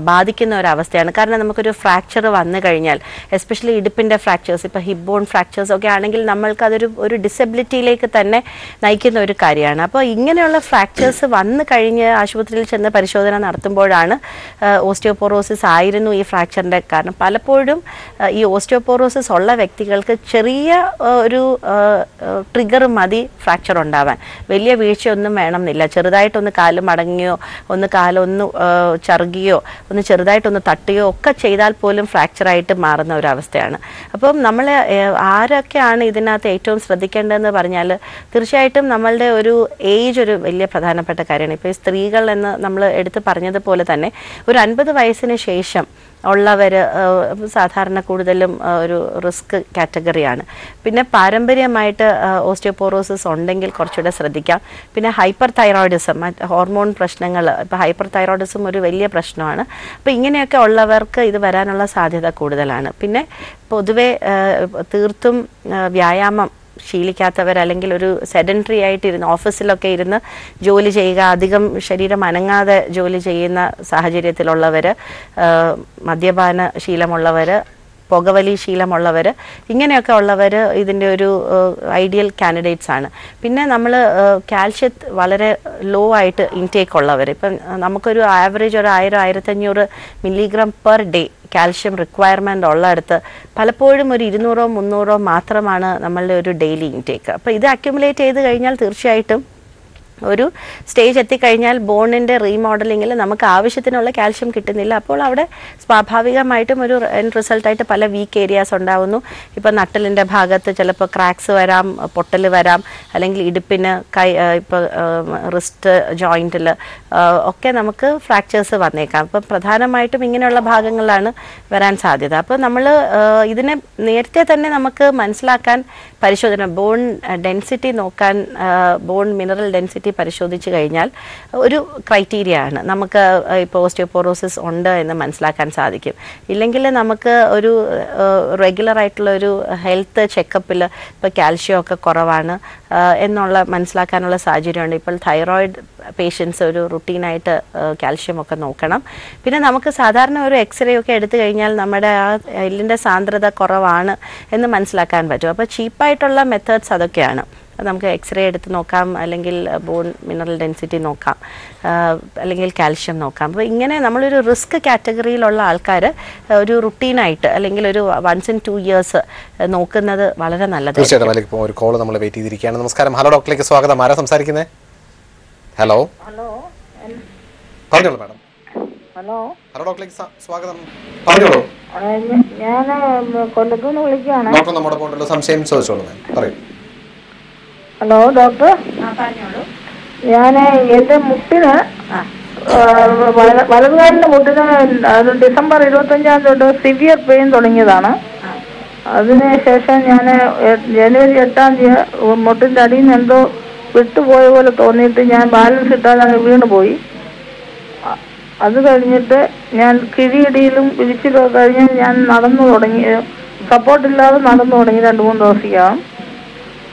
ബാധിക്കുന്ന ഒരവസ്ഥയാണ്. കാരണം നമുക്കൊരു ഫ്രാക്ചർ വന്നു കഴിഞ്ഞാൽ, എസ്പെഷ്യലി ഇടുപ്പിൻ്റെ ഫ്രാക്ചേഴ്സ്, ഇപ്പോൾ ഹിപ്പ് ബോൺ ഫ്രാക്ചേഴ്സ് ഒക്കെ ആണെങ്കിൽ നമ്മൾക്കതൊരു ഡിസബിലിറ്റിയിലേക്ക് തന്നെ നയിക്കുന്ന ഒരു കാര്യമാണ്. അപ്പോൾ ഇങ്ങനെയുള്ള ഫ്രാക്ചേഴ്സ് വന്നു കഴിഞ്ഞ് ആശുപത്രിയിൽ ചെന്ന് പരിശോധന നടത്തുമ്പോഴാണ് ഓസ്റ്റിയോപോറോസിസ് ആയിരുന്നു ഈ ഫ്രാക്ചറിൻ്റെ കാരണം. പലപ്പോഴും ഈ ഓസ്റ്റിയോപോറോസിസ് ഉള്ള വ്യക്തികൾക്ക് ചെറിയ ഒരു ട്രിഗർ മതി ഫ്രാക്ചർ ഉണ്ടാവാൻ. വലിയ വീഴ്ചയൊന്നും വേണമെന്നില്ല. ചെറുതായിട്ടൊന്ന് കാല് മടങ്ങിയോ, ഒന്ന് കാലൊന്ന് ചറുകിയോ, ഒന്ന് ചെറുതായിട്ടൊന്ന് തട്ടുകയോ ഒക്കെ ചെയ്താൽ പോലും ഫ്രാക്ചറായിട്ട് മാറുന്ന ഒരവസ്ഥയാണ്. അപ്പം നമ്മൾ ആരൊക്കെയാണ് ഇതിനകത്ത് ഏറ്റവും ശ്രദ്ധിക്കേണ്ടതെന്ന് പറഞ്ഞാൽ, തീർച്ചയായിട്ടും നമ്മളുടെ ഒരു ഏജ് ഒരു വലിയ പ്രധാനപ്പെട്ട കാര്യമാണ്. ഇപ്പോൾ ഈ സ്ത്രീകൾ എന്ന് നമ്മൾ എടുത്ത് പറഞ്ഞതുപോലെ തന്നെ ഒരു 50 വയസ്സിന് ശേഷം ഉള്ളവർ സാധാരണ കൂടുതലും ഒരു റിസ്ക് കാറ്റഗറിയാണ്. പിന്നെ പാരമ്പര്യമായിട്ട് ഓസ്റ്റിയോപോറോസിസ് ഉണ്ടെങ്കിൽ കുറച്ചുകൂടെ ശ്രദ്ധിക്കാം. പിന്നെ ഹൈപ്പർ തൈറോയിഡിസം, ഹോർമോൺ പ്രശ്നങ്ങൾ, ഇപ്പോൾ ഹൈപ്പർ തൈറോയിഡിസം ഒരു വലിയ പ്രശ്നമാണ്. അപ്പോൾ ഇങ്ങനെയൊക്കെ ഉള്ളവർക്ക് ഇത് വരാനുള്ള സാധ്യത കൂടുതലാണ്. പിന്നെ പൊതുവെ തീർത്തും വ്യായാമം ശീലിക്കാത്തവർ, അല്ലെങ്കിൽ ഒരു സെഡൻറ്ററി ആയിട്ടിരുന്ന് ഓഫീസിലൊക്കെ ഇരുന്ന് ജോലി ചെയ്യുക, അധികം ശരീരം അനങ്ങാതെ ജോലി ചെയ്യുന്ന സാഹചര്യത്തിലുള്ളവർ, മദ്യപാന ശീലമുള്ളവർ, പുകവലി ശീലമുള്ളവർ, ഇങ്ങനെയൊക്കെ ഉള്ളവർ ഇതിൻ്റെ ഒരു ഐഡിയൽ കാൻഡിഡേറ്റ്സ് ആണ്. പിന്നെ നമ്മൾ കാൽഷ്യം വളരെ ലോ ആയിട്ട് ഇൻടേക്ക് ഉള്ളവർ, ഇപ്പം നമുക്കൊരു ആവറേജ് ഒരു 1000-1500 milligram per day calcium requirement ഉള്ളിടത്ത് പലപ്പോഴും ഒരു 200-300 മാത്രമാണ് നമ്മളുടെ ഒരു ഡെയിലി ഇൻടേക്ക്. അപ്പോൾ ഇത് അക്യുമുലേറ്റ് ചെയ്ത് കഴിഞ്ഞാൽ തീർച്ചയായിട്ടും ഒരു സ്റ്റേജ് എത്തിക്കഴിഞ്ഞാൽ ബോണിൻ്റെ റീമോഡലിങ്ങിൽ നമുക്ക് ആവശ്യത്തിനുള്ള കാൽഷ്യം കിട്ടുന്നില്ല. അപ്പോൾ അവിടെ സ്വാഭാവികമായിട്ടും ഒരു എൻഡ് റിസൾട്ടായിട്ട് പല വീക്ക് ഏരിയാസ് ഉണ്ടാവുന്നു. ഇപ്പോൾ നട്ടലിൻ്റെ ഭാഗത്ത് ചിലപ്പോൾ ക്രാക്സ് വരാം, പൊട്ടൽ വരാം, അല്ലെങ്കിൽ ഇടുപ്പിന് ഇപ്പോൾ റിസ്റ്റ് ജോയിൻറ്റിൽ ഒക്കെ നമുക്ക് ഫ്രാക്ചേഴ്സ് വന്നേക്കാം. അപ്പം പ്രധാനമായിട്ടും ഇങ്ങനെയുള്ള ഭാഗങ്ങളിലാണ് വരാൻ സാധ്യത. അപ്പോൾ നമ്മൾ ഇതിനെ നേരത്തെ തന്നെ നമുക്ക് മനസ്സിലാക്കാൻ പരിശോധന ബോൺ ഡെൻസിറ്റി നോക്കാൻ ബോൺ മിനറൽ ഡെൻസിറ്റി പരിശോധിച്ച് കഴിഞ്ഞാൽ ഒരു ക്രൈറ്റീരിയ ആണ്. നമുക്ക് ഇപ്പോൾ ഓസ്റ്റിയോപോറോസിസ് ഉണ്ട് എന്ന് മനസ്സിലാക്കാൻ സാധിക്കും. ഇല്ലെങ്കിൽ നമുക്ക് ഒരു റെഗുലർ ആയിട്ടുള്ള ഒരു ഹെൽത്ത് ചെക്കപ്പിൽ ഇപ്പോൾ കാൽഷ്യം ഒക്കെ കുറവാണ് എന്നുള്ള മനസ്സിലാക്കാനുള്ള സാഹചര്യമുണ്ട്. ഇപ്പോൾ തൈറോയിഡ് പേഷ്യൻസ് ഒരു റുട്ടീനായിട്ട് കാൽഷ്യം ഒക്കെ നോക്കണം. പിന്നെ നമുക്ക് സാധാരണ ഒരു എക്സ്റേ ഒക്കെ എടുത്തു കഴിഞ്ഞാൽ നമ്മുടെ ആ എല്ലിൻ്റെ സാന്ദ്രത കുറവാണ് എന്ന് മനസ്സിലാക്കാൻ പറ്റും. അപ്പോൾ ചീപ്പായിട്ടുള്ള മെത്തേഡ്സ് അതൊക്കെയാണ്. നമുക്ക് എക്സ്റേ എടുത്ത് നോക്കാം, അല്ലെങ്കിൽ ബോൺ മിനറൽ ഡെൻസിറ്റി നോക്കാം, അല്ലെങ്കിൽ കാൽഷ്യം നോക്കാം. അപ്പോൾ ഇങ്ങനെ നമ്മളൊരു റിസ്ക് കാറ്റഗറിയിലുള്ള ആൾക്കാർ ഒരു റുട്ടീനായിട്ട് അല്ലെങ്കിൽ ഒരു വൺസ് ഇൻ 2 years നോക്കുന്നത് വളരെ നല്ലതാണ്. തീർച്ചയായിട്ടും ഒരു കോൾ നമ്മൾ വെയിറ്റ് ചെയ്തിരിക്കുകയാണ്. നമസ്കാരം, ഹലോ ഡോക്ടറിലേക്ക് സ്വാഗതം. ആരാ സംസാരിക്കുന്നത്? ഹലോ പറഞ്ഞോളൂ മാഡം. ഹലോ ഡോക്ടറിലേക്ക് സ്വാഗതം, പറഞ്ഞോളൂ. ഞാൻ കൊല്ലത്തുനിന്ന് വിളിക്കുകയാണ്. ഡോക്ടർ നമ്മുടെ പോലുള്ള സംശയം ചോദിച്ചോളൂ, പറയൂ. ഹലോ ഡോക്ടർ, ഞാൻ എൻ്റെ മുട്ടിന് വലതുകാലിൻ്റെ മുട്ടിന് ഡിസംബർ 25 തൊട്ട് സിവിയർ പെയിൻ തുടങ്ങിയതാണ്. അതിനുശേഷം ഞാൻ ജനുവരി 8 മുട്ടിൻ്റെ അടിയിൽ നിന്ന് എന്തോ വിട്ടുപോയ പോലെ തോന്നിയിട്ട് ഞാൻ ബാലൻസ് ഇട്ടാൽ അങ്ങ് വീണ് പോയി. അത് കഴിഞ്ഞിട്ട് ഞാൻ കിഴിയിടിയിലും വിരിച്ചിലും കഴിഞ്ഞ് ഞാൻ നടന്നു തുടങ്ങി, സപ്പോർട്ടില്ലാതെ നടന്നു തുടങ്ങി 2-3 ദിവസത്തേക്കാകും.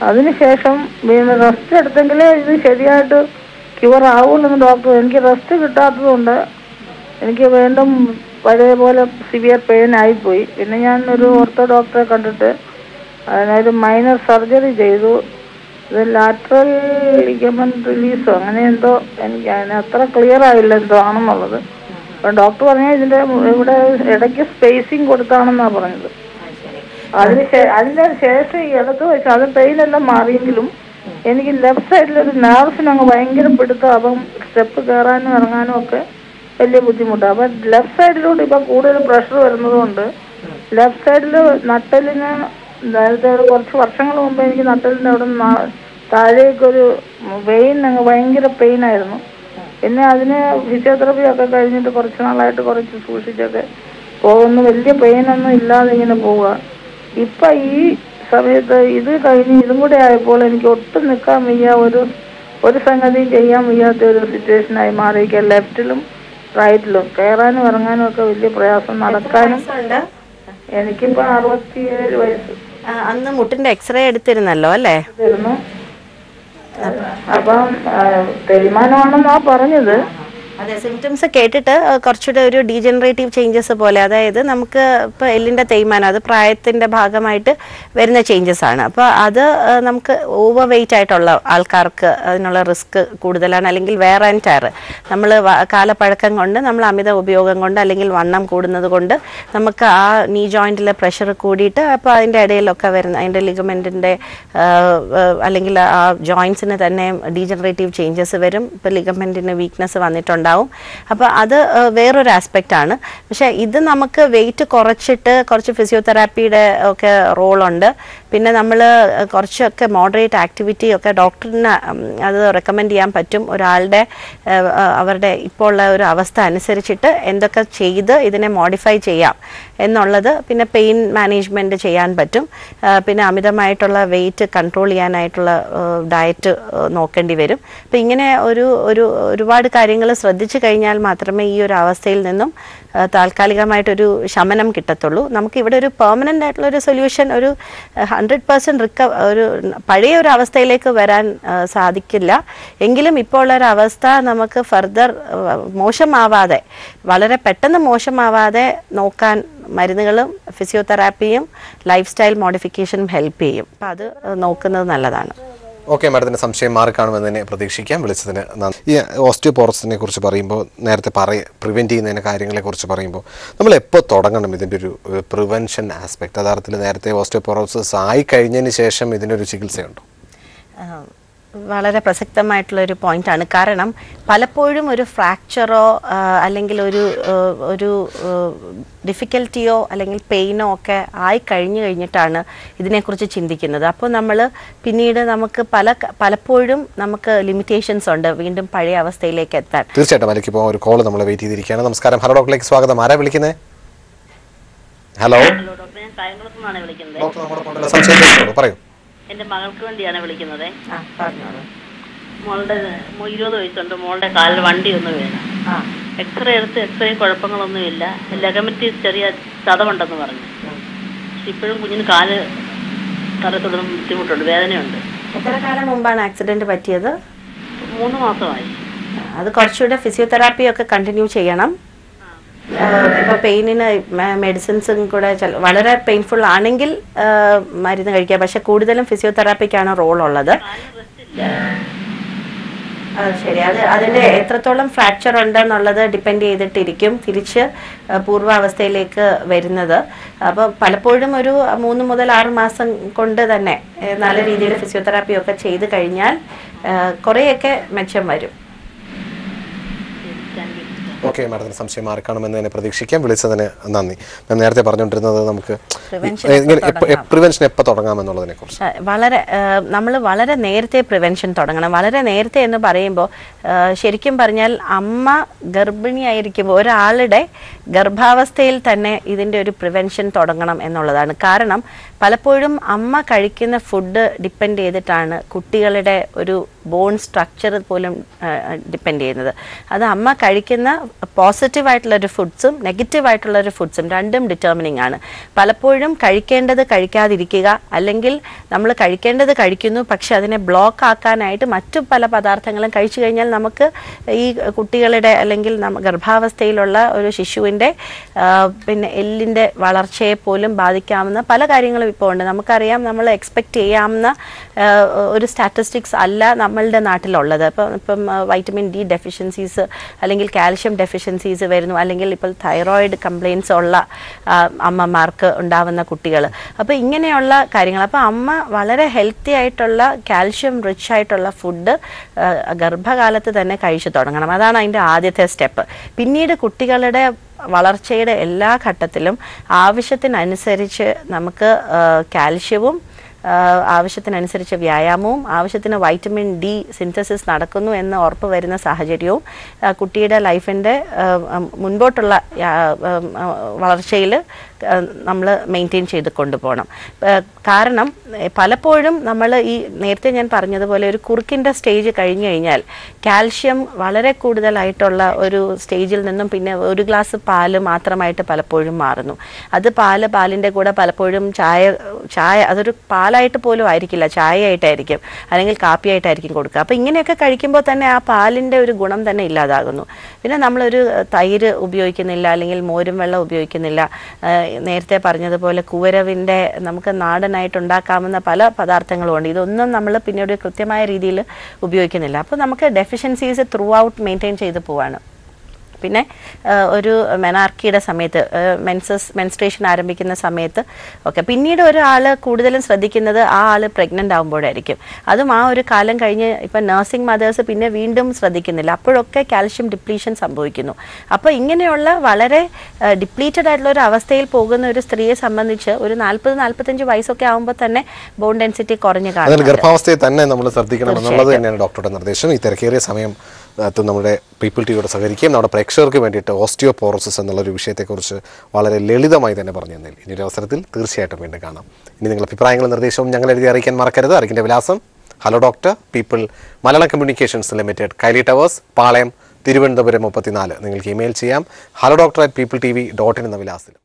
അതിനുശേഷം വീണ്ടും റെസ്റ്റ് എടുത്തെങ്കിലേ ഇത് ശരിയായിട്ട് ക്യൂർ ആവുള്ളൂ ഡോക്ടർ. എനിക്ക് റെസ്റ്റ് കിട്ടാത്തതുകൊണ്ട് എനിക്ക് വീണ്ടും പഴയ പോലെ സിവിയർ പെയിൻ ആയിപ്പോയി. പിന്നെ ഞാൻ ഒരു ഓർത്തോ ഡോക്ടറെ കണ്ടിട്ട് അതിനൊരു മൈനർ സർജറി ചെയ്തു. ഇത് ലാറ്ററൽ ലിഗമെന്റ് റിലീസോ അങ്ങനെ എന്തോ, എനിക്ക് അതിന് അത്ര ക്ലിയർ ആയില്ല എന്തോ ആണെന്നുള്ളത്. അപ്പം ഡോക്ടർ പറഞ്ഞാൽ ഇതിൻ്റെ ഇവിടെ ഇടയ്ക്ക് സ്പേസിങ് കൊടുത്താണെന്നാണ് പറഞ്ഞത്. അതിൻ്റെ ശേഷം ഈ ഇടത്ത് വെച്ച് അത് പെയിനെല്ലാം മാറിയെങ്കിലും എനിക്ക് ലെഫ്റ്റ് സൈഡിലൊരു നെർവ്സിനങ്ങ് ഭയങ്കര പിടുത്തം. അപ്പം സ്റ്റെപ്പ് കയറാനും ഇറങ്ങാനും ഒക്കെ വലിയ ബുദ്ധിമുട്ടാണ്. അപ്പം ലെഫ്റ്റ് സൈഡിലോട്ട് ഇപ്പം കൂടുതൽ പ്രഷർ വരുന്നതുകൊണ്ട് ലെഫ്റ്റ് സൈഡിൽ നട്ടലിന് നേരത്തെ ഒരു കുറച്ച് വർഷങ്ങൾ മുമ്പ് എനിക്ക് നട്ടലിൻ്റെ അവിടെ താഴേക്കൊരു വെയിൻ അങ്ങ് ഭയങ്കര പെയിനായിരുന്നു. പിന്നെ അതിന് ഫിസിയോതെറപ്പി ഒക്കെ കഴിഞ്ഞിട്ട് കുറച്ച് നാളായിട്ട് കുറച്ച് സൂക്ഷിച്ചൊക്കെ പോകുന്നു. വലിയ പെയിനൊന്നും ഇല്ലാതെ ഇങ്ങനെ പോവുക. ഇപ്പം ഈ സമയത്ത് ഇത് കഴിഞ്ഞ് ഇതും കൂടെ ആയപ്പോൾ എനിക്ക് ഒട്ടും നിൽക്കാൻ വയ്യ, ഒരു സംഗതിയും ചെയ്യാൻ വയ്യാത്ത ഒരു സിറ്റുവേഷനായി മാറിയിരിക്കുക. ലെഫ്റ്റിലും റൈറ്റിലും കയറാനും ഇറങ്ങാനും ഒക്കെ വലിയ പ്രയാസം, നടക്കാനും. എനിക്കിപ്പോൾ 67 വയസ്സ്. അന്ന് മുട്ടിന്റെ എക്സ്റേ എടുത്തിരുന്നല്ലോ അല്ലേ? അപ്പം തേയ്മാനമാണെന്നാ പറഞ്ഞത്. അതെ, സിംറ്റംസ് കേട്ടിട്ട് കുറച്ചുകൂടെ ഒരു ഡീജനറേറ്റീവ് ചേഞ്ചസ് പോലെ, അതായത് നമുക്ക് ഇപ്പോൾ എല്ലിൻ്റെ തേയ്മാനം അത് പ്രായത്തിൻ്റെ ഭാഗമായിട്ട് വരുന്ന ചേഞ്ചസ് ആണ്. അപ്പോൾ അത് നമുക്ക് ഓവർ വെയിറ്റ് ആയിട്ടുള്ള ആൾക്കാർക്ക് അതിനുള്ള റിസ്ക് കൂടുതലാണ്. അല്ലെങ്കിൽ വെയർ ആൻഡ് ടയർ, നമ്മൾ കാലപ്പഴക്കം കൊണ്ട് നമ്മൾ അമിത ഉപയോഗം കൊണ്ട് അല്ലെങ്കിൽ വണ്ണം കൂടുന്നത് കൊണ്ട് നമുക്ക് ആ നീ ജോയിൻറ്റിലെ പ്രഷർ കൂടിയിട്ട് അപ്പോൾ അതിൻ്റെ ഇടയിലൊക്കെ വരുന്ന അതിൻ്റെ ലിഗമെൻറ്റിൻ്റെ അല്ലെങ്കിൽ ആ ജോയിൻസിന് തന്നെ ഡീജനറേറ്റീവ് ചേഞ്ചസ് വരും. ഇപ്പോൾ ലിഗമെൻറ്റിന് വീക്ക്നെസ് വന്നിട്ടുണ്ട്. അപ്പോൾ അത് വേറൊരു ആസ്പെക്റ്റാണ്. പക്ഷേ ഇത് നമുക്ക് വെയിറ്റ് കുറച്ചിട്ട് കുറച്ച് ഫിസിയോതെറാപ്പിയുടെ ഒക്കെ റോളുണ്ട്. പിന്നെ നമ്മൾ കുറച്ചൊക്കെ മോഡറേറ്റ് ആക്ടിവിറ്റി ഒക്കെ ഡോക്ടറിന് അത് റെക്കമെൻഡ് ചെയ്യാൻ പറ്റും. ഒരാളുടെ അവരുടെ ഇപ്പോൾ ഉള്ള ഒരു അവസ്ഥ അനുസരിച്ചിട്ട് എന്തൊക്കെ ചെയ്ത് ഇതിനെ മോഡിഫൈ ചെയ്യാം എന്നുള്ളത്. പിന്നെ പെയിൻ മാനേജ്മെൻറ്റ് ചെയ്യാൻ പറ്റും. പിന്നെ അമിതമായിട്ടുള്ള വെയിറ്റ് കൺട്രോൾ ചെയ്യാനായിട്ടുള്ള ഡയറ്റ് നോക്കേണ്ടി വരും. അപ്പം ഇങ്ങനെ ഒരുപാട് കാര്യങ്ങൾ ശ്രദ്ധിച്ചു കഴിഞ്ഞാൽ മാത്രമേ ഈ ഒരു അവസ്ഥയിൽ നിന്നും താൽക്കാലികമായിട്ടൊരു ശമനം കിട്ടത്തുള്ളൂ. നമുക്ക് ഇവിടെ ഒരു പെർമനൻ്റ് ആയിട്ടുള്ളൊരു സൊല്യൂഷൻ, ഒരു 100% ഒരു പഴയ ഒരു അവസ്ഥയിലേക്ക് വരാൻ സാധിക്കില്ല. എങ്കിലും ഇപ്പോൾ ഉള്ളൊരു അവസ്ഥ നമുക്ക് ഫർദർ മോശമാവാതെ, വളരെ പെട്ടെന്ന് മോശമാവാതെ നോക്കാൻ മരുന്നുകളും ഫിസിയോതെറാപ്പിയും ലൈഫ് സ്റ്റൈൽ മോഡിഫിക്കേഷനും ഹെൽപ്പ് ചെയ്യും. അപ്പം അത് നോക്കുന്നത് നല്ലതാണ്. ഓക്കെ, മാഡത്തിൻ്റെ സംശയം മാറിക്കാണുമെന്ന് തന്നെ പ്രതീക്ഷിക്കാം. വിളിച്ചതിന് നന്ദി. ഈ ഓസ്റ്റിയോപോറോസിനെ കുറിച്ച് പറയുമ്പോൾ, നേരത്തെ പ്രിവെൻറ്റ് ചെയ്യുന്നതിൻ്റെ കാര്യങ്ങളെക്കുറിച്ച് പറയുമ്പോൾ നമ്മൾ എപ്പോൾ തുടങ്ങണം ഇതിൻ്റെ ഒരു പ്രിവെൻഷൻ ആസ്പെക്ട്? യഥാർത്ഥത്തിൽ നേരത്തെ ഓസ്റ്റിയോപോറോസിസ് ആയി കഴിഞ്ഞതിന് ശേഷം ഇതിനൊരു ചികിത്സയുണ്ടോ? വളരെ പ്രസക്തമായിട്ടുള്ളൊരു പോയിന്റാണ്. കാരണം പലപ്പോഴും ഒരു ഫ്രാക്ചറോ അല്ലെങ്കിൽ ഒരു ഡിഫിക്കൽറ്റിയോ അല്ലെങ്കിൽ പെയിനോ ഒക്കെ ആയി കഴിഞ്ഞിട്ടാണ് ഇതിനെക്കുറിച്ച് ചിന്തിക്കുന്നത്. അപ്പോൾ നമ്മൾ പിന്നീട് നമുക്ക് പലപ്പോഴും നമുക്ക് ലിമിറ്റേഷൻസ് ഉണ്ട് വീണ്ടും പഴയ അവസ്ഥയിലേക്ക് എത്താൻ. തീർച്ചയായിട്ടും അതിലേക്ക് ഇപ്പോൾ ഒരു കോൾ നമ്മൾ വെയിറ്റ് ചെയ്തിരിക്കുകയാണ്. നമസ്കാരം, ഹലോ ഡോക്ടറിലേക്ക് സ്വാഗതം. ആരാ വിളിക്കുന്നത്? ഹലോ ഡോക്ടർ, ഞാൻ കായംകുളത്തുനിന്നാണ് വിളിക്കുന്നത്. ഡോക്ടർ, നമ്മുടെ സംശയം പറയൂ. എൻ്റെ മകൾക്ക് വേണ്ടിയാണ് വിളിക്കുന്നത്. മോളുടെ 20 വയസ്സുണ്ട്. മോളുടെ കാലിൽ വണ്ടി ഒന്ന് വീണ്. എക്സ്റേ എടുത്ത് എക്സ്റേ കുഴപ്പങ്ങളൊന്നുമില്ല. ലെഗമെന്റീസ് ചെറിയ ചതവുണ്ടെന്ന് പറഞ്ഞു. പക്ഷെ ഇപ്പോഴും കുഞ്ഞിന് കാല് തറത്തൊടുന്ന ബുദ്ധിമുട്ടുണ്ട്, വേദനയുണ്ട്. എത്ര കാലം മുമ്പാണ് ആക്സിഡന്റ് പറ്റിയത്? 3 മാസമായി. അത് കുറച്ചുകൂടെ ഫിസിയോതെറാപ്പി ഒക്കെ കണ്ടിന്യൂ ചെയ്യണം. ഇപ്പോൾ പെയിനിന് മെഡിസിൻസും കൂടെ വളരെ പെയിൻഫുൾ ആണെങ്കിൽ മരുന്ന് കഴിക്കുക. പക്ഷെ കൂടുതലും ഫിസിയോതെറാപ്പിക്കാണ് റോൾ ഉള്ളത്. ശരി, അതിൻ്റെ എത്രത്തോളം ഫ്രാക്ചർ ഉണ്ടെന്നുള്ളത് ഡിപ്പെൻഡ് ചെയ്തിട്ടിരിക്കും തിരിച്ച് പൂർവാവസ്ഥയിലേക്ക് വരുന്നത്. അപ്പോൾ പലപ്പോഴും ഒരു 3 മുതൽ 6 മാസം കൊണ്ട് തന്നെ നല്ല രീതിയിൽ ഫിസിയോതെറാപ്പി ഒക്കെ ചെയ്ത് കഴിഞ്ഞാൽ കുറേയൊക്കെ മെച്ചം വരും. ഓക്കെ, മാഡത്തിന് സംശയം മാറിക്കാണുമെന്ന് തന്നെ പ്രതീക്ഷിക്കാം. വിളിച്ചതിന് നന്ദി. ഞാൻ നേരത്തെ പറഞ്ഞുകൊണ്ടിരുന്നത് നമുക്ക് പ്രിവെൻഷൻ എപ്പോൾ തുടങ്ങാമെന്നുള്ളതിനെ കുറിച്ച് നമ്മൾ വളരെ നേരത്തെ പ്രിവെൻഷൻ തുടങ്ങണം. വളരെ നേരത്തെ എന്ന് പറയുമ്പോൾ ശരിക്കും പറഞ്ഞാൽ അമ്മ ഗർഭിണിയായിരിക്കുമ്പോൾ ഒരാളുടെ ഗർഭാവസ്ഥയിൽ തന്നെ ഇതിൻ്റെ ഒരു പ്രിവെൻഷൻ തുടങ്ങണം എന്നുള്ളതാണ്. കാരണം പലപ്പോഴും അമ്മ കഴിക്കുന്ന ഫുഡ് ഡിപ്പെൻഡ് ചെയ്തിട്ടാണ് കുട്ടികളുടെ ഒരു ബോൺ സ്ട്രക്ചർ പോലും ഡിപ്പെൻഡ് ചെയ്യുന്നത്. അത് അമ്മ കഴിക്കുന്ന പോസിറ്റീവായിട്ടുള്ളൊരു ഫുഡ്സും നെഗറ്റീവായിട്ടുള്ളൊരു ഫുഡ്സും രണ്ടും ഡിറ്റർമിനിങ് ആണ്. പലപ്പോഴും കഴിക്കേണ്ടത് കഴിക്കാതിരിക്കുക, അല്ലെങ്കിൽ നമ്മൾ കഴിക്കേണ്ടത് കഴിക്കുന്നു പക്ഷെ അതിനെ ബ്ലോക്ക് ആക്കാനായിട്ട് മറ്റു പല പദാർത്ഥങ്ങളും കഴിച്ചു കഴിഞ്ഞാൽ നമുക്ക് ഈ കുട്ടികളുടെ അല്ലെങ്കിൽ ഗർഭാവസ്ഥയിലുള്ള ഒരു ശിശുവിൻ്റെ പിന്നെ എല്ലിൻ്റെ വളർച്ചയെ പോലും ബാധിക്കാവുന്ന പല കാര്യങ്ങളും ഇപ്പോൾ ഉണ്ട്. നമുക്കറിയാം, നമ്മൾ എക്സ്പെക്റ്റ് ചെയ്യാവുന്ന ഒരു സ്റ്റാറ്റിസ്റ്റിക്സ് അല്ല നമ്മളുടെ നാട്ടിലുള്ളത്. ഇപ്പം വൈറ്റമിൻ ഡി ഡെഫിഷ്യൻസീസ് അല്ലെങ്കിൽ കാൽഷ്യം ഡെഫിഷ്യൻസീസ് വരുന്നു, അല്ലെങ്കിൽ ഇപ്പോൾ തൈറോയിഡ് കംപ്ലയിൻസ് ഉള്ള അമ്മമാർക്ക് ഉണ്ടാവുന്ന കുട്ടികൾ. അപ്പോൾ ഇങ്ങനെയുള്ള കാര്യങ്ങൾ, അപ്പോൾ അമ്മ വളരെ ഹെൽത്തി ആയിട്ടുള്ള കാൽഷ്യം റിച്ച് ആയിട്ടുള്ള ഫുഡ് ഗർഭകാലത്ത് തന്നെ കഴിച്ചു തുടങ്ങണം. അതാണ് അതിൻ്റെ ആദ്യത്തെ സ്റ്റെപ്പ്. പിന്നീട് കുട്ടികളുടെ വളർച്ചയുടെ എല്ലാ ഘട്ടത്തിലും ആവശ്യത്തിനനുസരിച്ച് നമുക്ക് കാൽഷ്യവും ആവശ്യത്തിനനുസരിച്ച് വ്യായാമവും ആവശ്യത്തിന് വൈറ്റമിൻ ഡി സിന്തസിസ് നടക്കുന്നു എന്ന് ഉറപ്പ് വരുന്ന സാഹചര്യവും കുട്ടിയുടെ ലൈഫിൻ്റെ മുൻപോട്ടുള്ള വളർച്ചയിൽ നമ്മൾ മെയിൻറ്റെയിൻ ചെയ്ത് കൊണ്ടുപോകണം. കാരണം പലപ്പോഴും നമ്മൾ ഈ നേരത്തെ ഞാൻ പറഞ്ഞതുപോലെ ഒരു കുറുക്കിൻ്റെ സ്റ്റേജ് കഴിഞ്ഞു കഴിഞ്ഞാൽ കാൽഷ്യം വളരെ കൂടുതലായിട്ടുള്ള ഒരു സ്റ്റേജിൽ നിന്നും പിന്നെ ഒരു ഗ്ലാസ് പാല് മാത്രമായിട്ട് പലപ്പോഴും മാറുന്നു. അത് പാലിൻ്റെ കൂടെ പലപ്പോഴും ചായ അതൊരു പാലായിട്ട് പോലും ആയിരിക്കില്ല, ചായ ആയിട്ടായിരിക്കും അല്ലെങ്കിൽ കാപ്പിയായിട്ടായിരിക്കും കൊടുക്കുക. അപ്പോൾ ഇങ്ങനെയൊക്കെ കഴിക്കുമ്പോൾ തന്നെ ആ പാലിൻ്റെ ഒരു ഗുണം തന്നെ ഇല്ലാതാകുന്നു. പിന്നെ നമ്മളൊരു തൈര് ഉപയോഗിക്കുന്നില്ല, അല്ലെങ്കിൽ മോരും വെള്ളം ഉപയോഗിക്കുന്നില്ല. നേരത്തെ പറഞ്ഞതുപോലെ കൂവരവിൻ്റെ നമുക്ക് നാടനായിട്ട് ഉണ്ടാക്കാവുന്ന പല പദാർത്ഥങ്ങളും ഉണ്ട്. ഇതൊന്നും നമ്മൾ പിന്നീട് കൃത്യമായ രീതിയിൽ ഉപയോഗിക്കുന്നില്ല. അപ്പോൾ നമുക്ക് ഡെഫിഷ്യൻസീസ് ത്രൂ ഔട്ട് മെയിൻറ്റെയിൻ ചെയ്ത് പോവാണ്. പിന്നെ ഒരു മെനാർക്കിയുടെ സമയത്ത് മെൻസ്ട്രേഷൻ ആരംഭിക്കുന്ന സമയത്ത് ഒക്കെ പിന്നീട് ഒരാൾ കൂടുതലും ശ്രദ്ധിക്കുന്നത് ആ ആൾ പ്രഗ്നൻ്റ് ആകുമ്പോഴായിരിക്കും. അതും ആ ഒരു കാലം കഴിഞ്ഞ് ഇപ്പം നഴ്സിംഗ് മദേഴ്സ് പിന്നെ വീണ്ടും ശ്രദ്ധിക്കുന്നില്ല. അപ്പോഴൊക്കെ കാൽഷ്യം ഡിപ്ലീഷൻ സംഭവിക്കുന്നു. അപ്പോൾ ഇങ്ങനെയുള്ള വളരെ ഡിപ്ലീറ്റഡ് ആയിട്ടുള്ള ഒരു അവസ്ഥയിൽ പോകുന്ന ഒരു സ്ത്രീയെ സംബന്ധിച്ച് ഒരു 40-45 വയസ്സൊക്കെ ആകുമ്പോൾ തന്നെ ബോൺ ഡെൻസിറ്റി കുറഞ്ഞു കാണും. ഗർഭാവസ്ഥയെ തന്നെ നമ്മൾ ശ്രദ്ധിക്കണം എന്നുള്ളത് തന്നെയാണ് ഡോക്ടറുടെ നിർദ്ദേശം. ഈ തിരക്കേറിയ സമയം നമ്മുടെ പീപ്പിൾ ടിവിയോട് സഹകരിക്കുകയും നമ്മുടെ പ്രേക്ഷകർക്ക് വേണ്ടിയിട്ട് ഓസ്റ്റിയോപോറോസിസ് എന്നുള്ളൊരു വിഷയത്തെക്കുറിച്ച് വളരെ ലളിതമായി തന്നെ പറഞ്ഞു തന്നില്ല. ഇനി ഒരു അവസരത്തിൽ തീർച്ചയായിട്ടും വീണ്ടും കാണാം. ഇനി നിങ്ങളുടെ അഭിപ്രായങ്ങളും നിർദ്ദേശവും ഞങ്ങൾ എഴുതി അറിയിക്കാൻ മറക്കരുത്. അറിയിക്കേണ്ട വിലാസം hello doctor, people, Malayalam communications limited, Kaili towers, Palayam, Thiruvananthapuram 34. നിങ്ങൾക്ക് ഇമെയിൽ ചെയ്യാം hello@peopletv.in എന്ന വിലാസത്തിൽ.